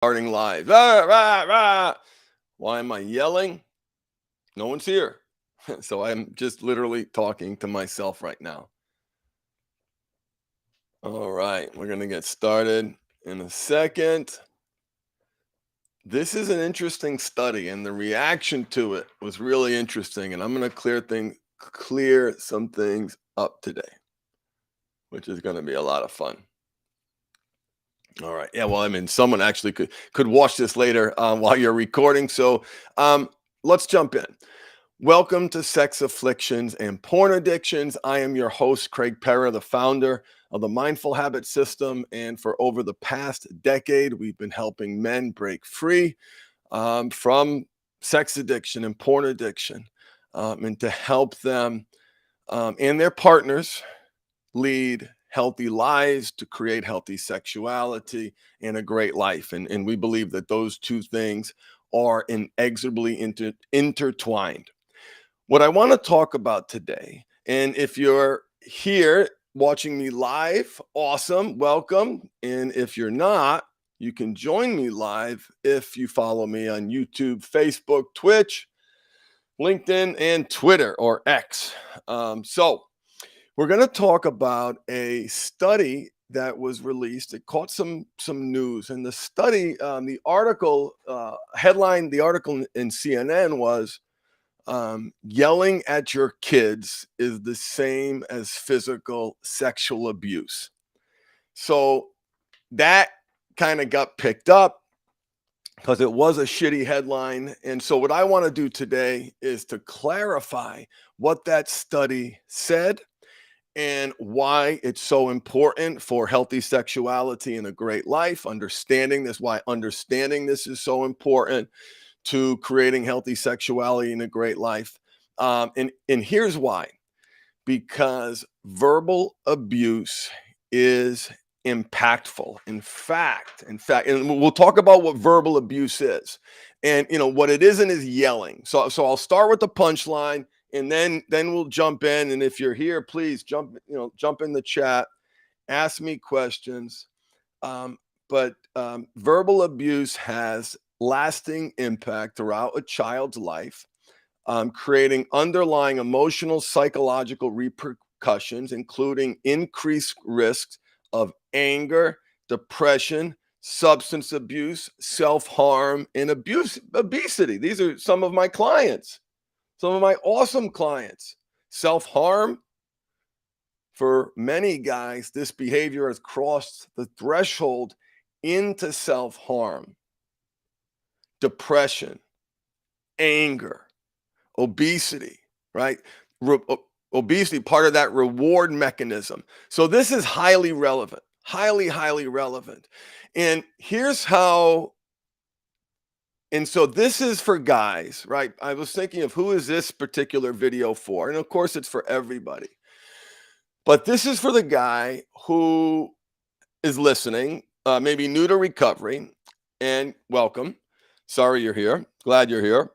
Starting live. Ah, rah, rah. Why am I yelling? No one's here. So I'm just literally talking to myself right now. All right, we're going to get started in a second. This is an interesting study, and the reaction to it was really interesting. And I'm going to clear some things up today, which is going to be a lot of fun. All right. Yeah. Well, I mean, someone actually could watch this later while you're recording. So let's jump in. Welcome to Sex Afflictions and Porn Addictions. I am your host, Craig Pera, the founder of the Mindful Habit System. And for over the past decade, we've been helping men break free from sex addiction and porn addiction, and to help them and their partners lead healthy lives, to create healthy sexuality and a great life. And we believe that those two things are inexorably intertwined. What I want to talk about today, and if you're here watching me live, awesome, welcome. And if you're not, you can join me live if you follow me on YouTube, Facebook, Twitch, LinkedIn, and Twitter or X. So we're going to talk about a study that was released. It caught some news, and the study, the article headline, the article in CNN was, yelling at your kids is the same as physical sexual abuse. So that kind of got picked up because it was a shitty headline. And so what I want to do today is to clarify what that study said and why it's so important for healthy sexuality and a great life. Understanding this, why understanding this is so important to creating healthy sexuality and a great life. And here's why. Because verbal abuse is impactful. In fact, and we'll talk about what verbal abuse is. And what it isn't is yelling. So I'll start with the punchline, and then we'll jump in. And if you're here, please jump in the chat, ask me questions. But verbal abuse has lasting impact throughout a child's life, creating underlying emotional, psychological repercussions, including increased risks of anger, depression, substance abuse, self-harm, and obesity. These are some of my clients, some of my awesome clients. Self-harm. For many guys, this behavior has crossed the threshold into self-harm, depression, anger, obesity, right? Obesity, part of that reward mechanism. So this is highly relevant, highly relevant. And here's how, and so this is for guys, right? I was thinking of who is this particular video for? And of course it's for everybody. But this is for the guy who is listening, maybe new to recovery, and welcome. Sorry you're here. Glad you're here.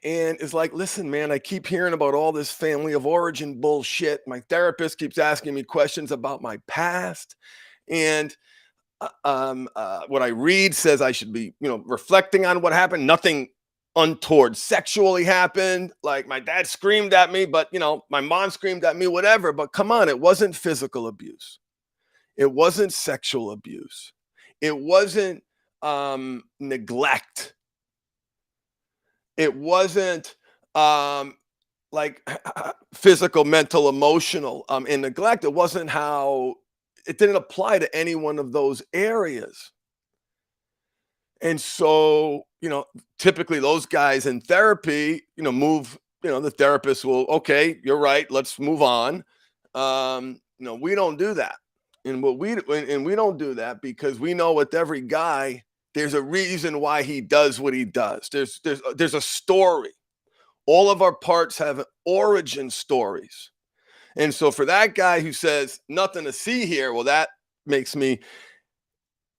And it's like, listen, man, I keep hearing about all this family of origin bullshit. My therapist keeps asking me questions about my past. And what I read says I should be, reflecting on what happened. Nothing untoward sexually happened. Like my dad screamed at me, but, my mom screamed at me, whatever. But come on, it wasn't physical abuse. It wasn't sexual abuse. It wasn't neglect. It wasn't like physical, mental, emotional, and neglect. It wasn't it didn't apply to any one of those areas. And so, typically those guys in therapy, move, the therapist will, okay, you're right, let's move on. We don't do that. And we don't do that because we know with every guy, there's a reason why he does what he does. There's a story. All of our parts have origin stories. And so for that guy who says nothing to see here, well, that makes me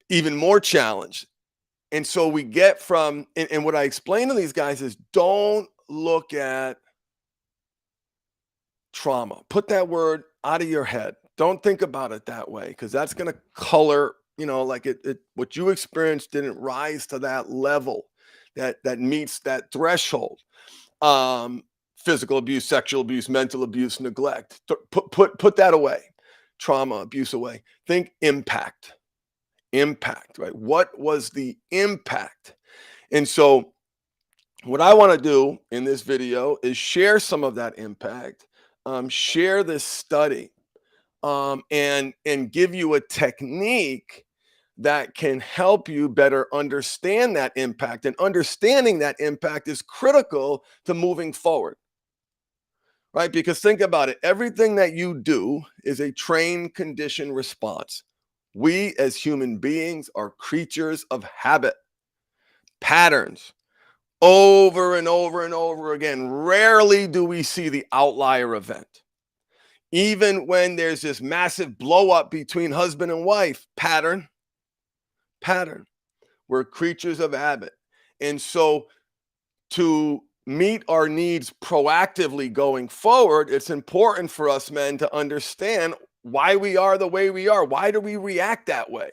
even more challenged. And so we get from, and what I explain to these guys is don't look at trauma. Put that word out of your head. Don't think about it that way, because that's going to color like what you experienced didn't rise to that level that meets that threshold. Um, Physical abuse, sexual abuse, mental abuse, neglect. Put that away. Trauma, abuse away. Think impact. Impact, right? What was the impact? And so what I want to do in this video is share some of that impact, share this study, and give you a technique that can help you better understand that impact. And understanding that impact is critical to moving forward, right? Because think about it, everything that you do is a trained condition response. We as human beings are creatures of habit, patterns, over and over and over again. Rarely do we see the outlier event. Even when there's this massive blow up between husband and wife, pattern. We're creatures of habit. And so to meet our needs proactively going forward, it's important for us men to understand why we are the way we are. Why do we react that way?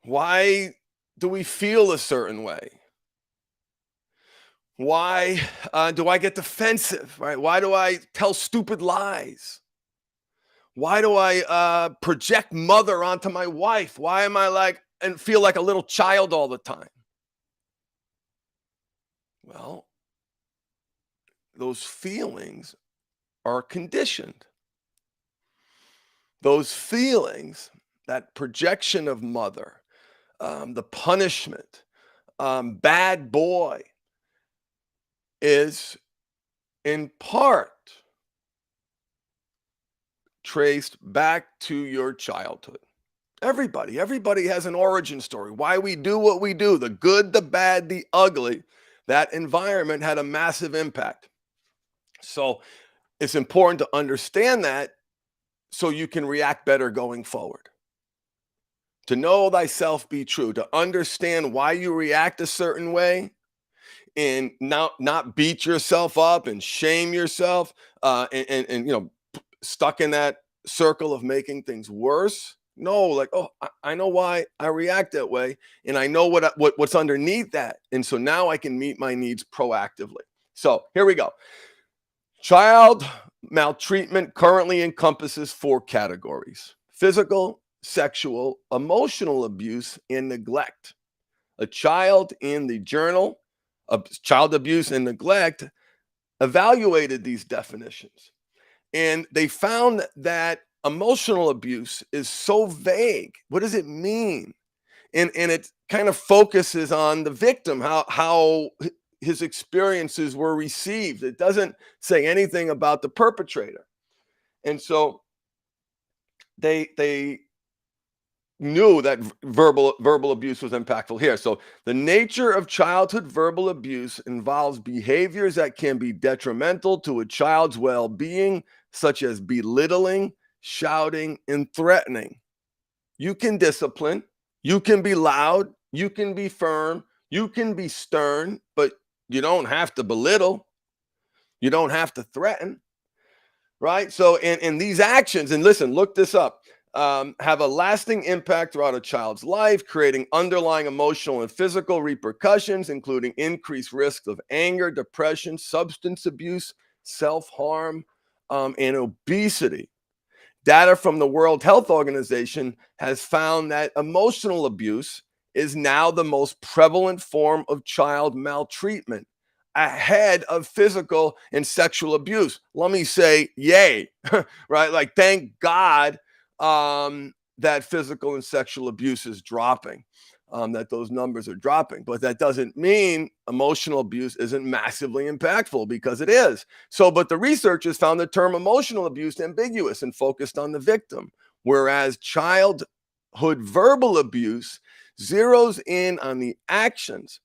Why do we feel a certain way? Why do I get defensive, right? Why do I tell stupid lies? Why do I project mother onto my wife? Why am I and feel like a little child all the time? Well, those feelings are conditioned. Those feelings, that projection of mother, the punishment, bad boy, is in part traced back to your childhood. Everybody has an origin story. Why we do what we do, the good, the bad, the ugly. That environment had a massive impact. So it's important to understand that so you can react better going forward. To know thyself be true, to understand why you react a certain way, and not beat yourself up and shame yourself, and stuck in that circle of making things worse. No, I know why I react that way, and I know what's underneath that, and so now I can meet my needs proactively. So here we go. Child maltreatment currently encompasses 4 categories: physical, sexual, emotional abuse, and neglect. A child in the Journal of Child Abuse and Neglect evaluated these definitions, and they found that emotional abuse is so vague. What does it mean? And it kind of focuses on the victim, how his experiences were received. It doesn't say anything about the perpetrator. And so they knew that verbal abuse was impactful here. So the nature of childhood verbal abuse involves behaviors that can be detrimental to a child's well-being, such as belittling, shouting, and threatening. You can discipline, you can be loud, you can be firm, you can be stern, but you don't have to belittle, you don't have to threaten, right? So in these actions, and listen, look this up, have a lasting impact throughout a child's life, creating underlying emotional and physical repercussions, including increased risk of anger, depression, substance abuse, self-harm, and obesity. Data from the World Health Organization has found that emotional abuse is now the most prevalent form of child maltreatment, ahead of physical and sexual abuse. Let me say, yay, right? Thank God that physical and sexual abuse is dropping, that those numbers are dropping. But that doesn't mean emotional abuse isn't massively impactful, because it is. But the researchers found the term emotional abuse ambiguous and focused on the victim, whereas childhood verbal abuse zeroes in on the actions.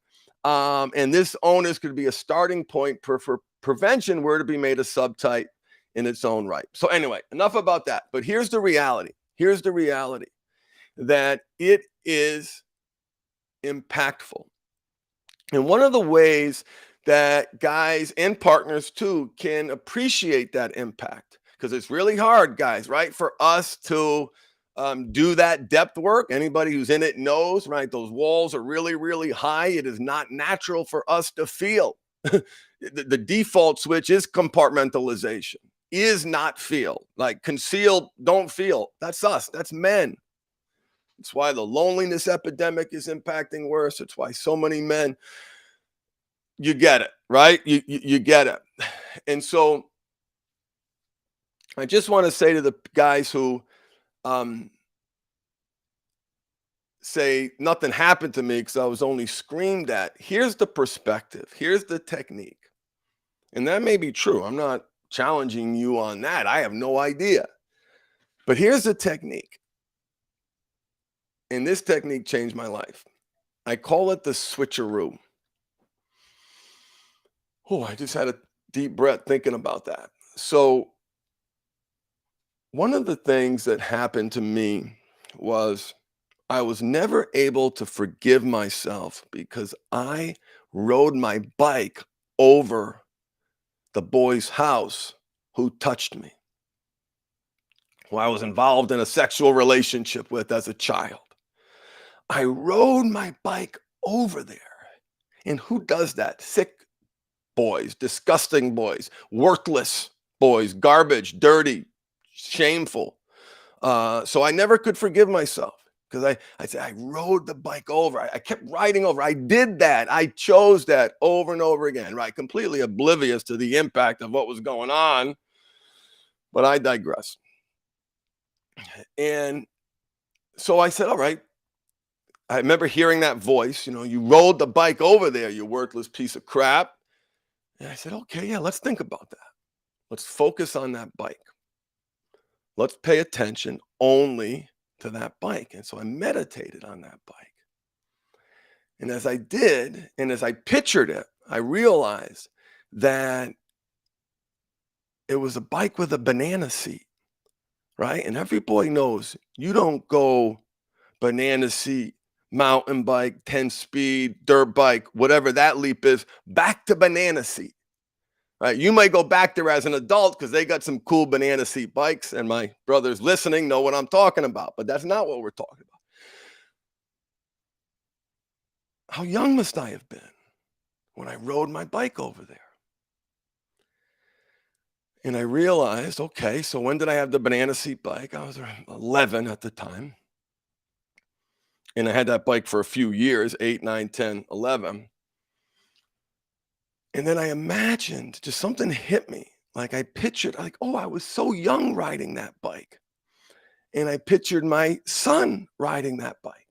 And this onus could be a starting point for prevention were to be made a subtype in its own right. So anyway, enough about that. But here's the reality. Here's the reality that it is impactful. And one of the ways that guys and partners too can appreciate that impact, because it's really hard, guys, right, for us to do that depth work. Anybody who's in it knows, right? Those walls are really, really high. It is not natural for us to feel. The default switch is compartmentalization, is not feel. Like concealed, don't feel. That's us. That's men. It's why the loneliness epidemic is impacting worse. It's why so many men, you get it, right? You get it. And so I just want to say to the guys who um, say nothing happened to me because I was only screamed at, here's the perspective, here's the technique. And that may be true. I'm not challenging you on that. I have no idea. But here's the technique. And this technique changed my life. I call it the switcheroo. Oh, I just had a deep breath thinking about that. So, one of the things that happened to me was I was never able to forgive myself because I rode my bike over the boy's house who touched me, who I was involved in a sexual relationship with as a child. I rode my bike over there. And who does that? Sick boys, disgusting boys, worthless boys, garbage, dirty, shameful. So I never could forgive myself because I said, I rode the bike over. I kept riding over. I did that. I chose that over and over again, right? Completely oblivious to the impact of what was going on. But I digress. And so I said, all right. I remember hearing that voice, you rode the bike over there, you worthless piece of crap. And I said, okay, yeah, let's think about that. Let's focus on that bike. Let's pay attention only to that bike. And so I meditated on that bike. And as I did, and as I pictured it, I realized that it was a bike with a banana seat, right? And every boy knows you don't go banana seat, mountain bike, 10 speed, dirt bike, whatever that leap is, back to banana seat. Right? You might go back there as an adult because they got some cool banana seat bikes, and my brothers listening know what I'm talking about, but that's not what we're talking about. How young must I have been when I rode my bike over there? And I realized, okay, so when did I have the banana seat bike? I was around 11 at the time. And I had that bike for a few years, 8, 9, 10, 11. And then I imagined, just something hit me. Like I pictured, like, oh, I was so young riding that bike. And I pictured my son riding that bike.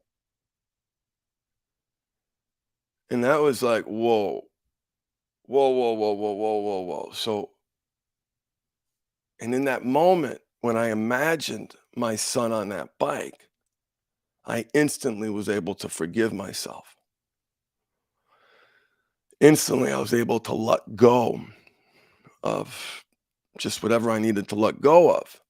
And that was like, whoa, whoa, whoa, whoa, whoa, whoa, whoa, whoa. So, and in that moment, when I imagined my son on that bike, I instantly was able to forgive myself. Instantly, I was able to let go of just whatever I needed to let go of.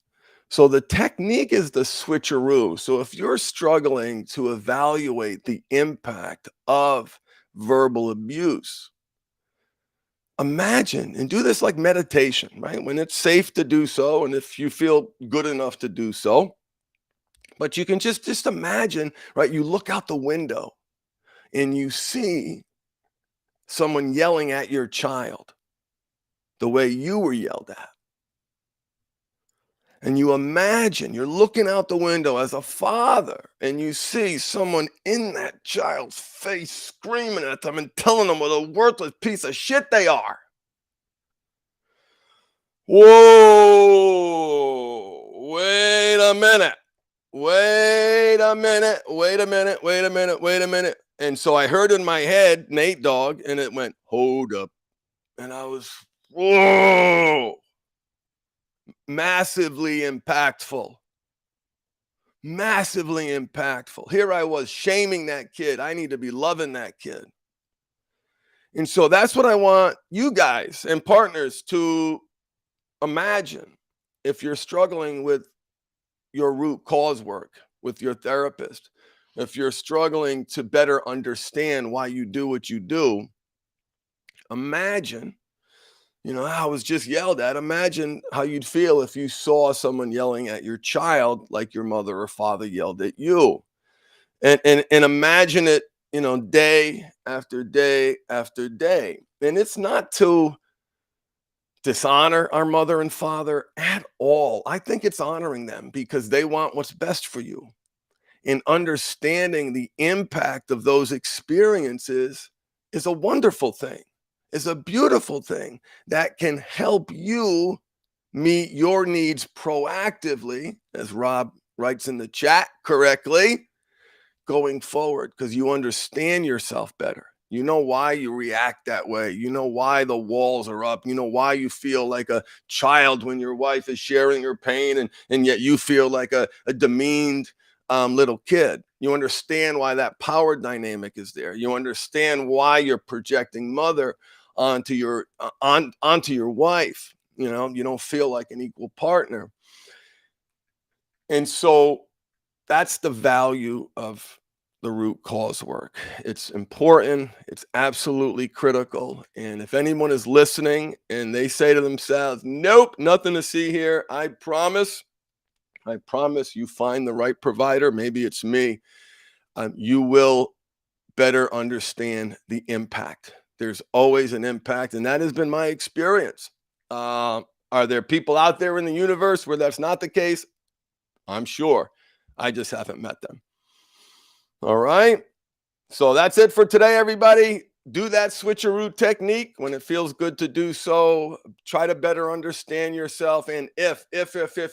So the technique is the switcheroo. So if you're struggling to evaluate the impact of verbal abuse, imagine and do this like meditation, right? When it's safe to do so, and if you feel good enough to do so. But you can just imagine, right? You look out the window and you see someone yelling at your child the way you were yelled at. And you imagine you're looking out the window as a father and you see someone in that child's face screaming at them and telling them what a worthless piece of shit they are. Whoa, wait a minute. Wait a minute. Wait a minute. Wait a minute. Wait a minute. And so I heard in my head, Nate Dogg, and it went, hold up. And I was, whoa. Massively impactful. Massively impactful. Here I was shaming that kid. I need to be loving that kid. And so that's what I want you guys and partners to imagine if you're struggling with your root cause work with your therapist, if you're struggling to better understand why you do what you do, imagine I was just yelled at. Imagine how you'd feel if you saw someone yelling at your child like your mother or father yelled at you. And imagine it, day after day after day. And it's not to dishonor our mother and father at all. I think it's honoring them because they want what's best for you. And understanding the impact of those experiences is a wonderful thing, is a beautiful thing that can help you meet your needs proactively, as Rob writes in the chat correctly, going forward, because you understand yourself better. You know why you react that way. You know why the walls are up. You know why you feel like a child when your wife is sharing her pain, and yet you feel like a demeaned little kid. You understand why that power dynamic is there. You understand why you're projecting mother onto your wife. You don't feel like an equal partner. And so that's the value of the root cause work. It's important, it's absolutely critical. And if anyone is listening and they say to themselves, nope, nothing to see here, I promise you find the right provider. Maybe it's me. You will better understand the impact. There's always an impact, and that has been my experience. Are there people out there in the universe where that's not the case? I'm sure. I just haven't met them. All right. So that's it for today, everybody. Do that switcheroo technique when it feels good to do so. Try to better understand yourself. And if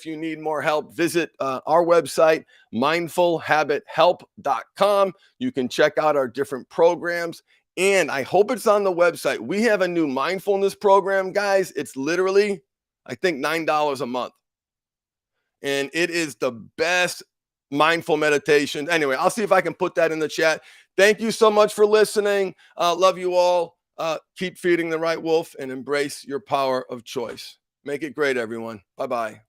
you need more help, visit our website, mindfulhabithelp.com. You can check out our different programs. And I hope it's on the website. We have a new mindfulness program, guys. It's literally, I think, $9 a month. And it is the best mindful meditation. Anyway, I'll see if I can put that in the chat. Thank you so much for listening. Love you all. Keep feeding the right wolf and embrace your power of choice. Make it great, everyone. Bye-bye.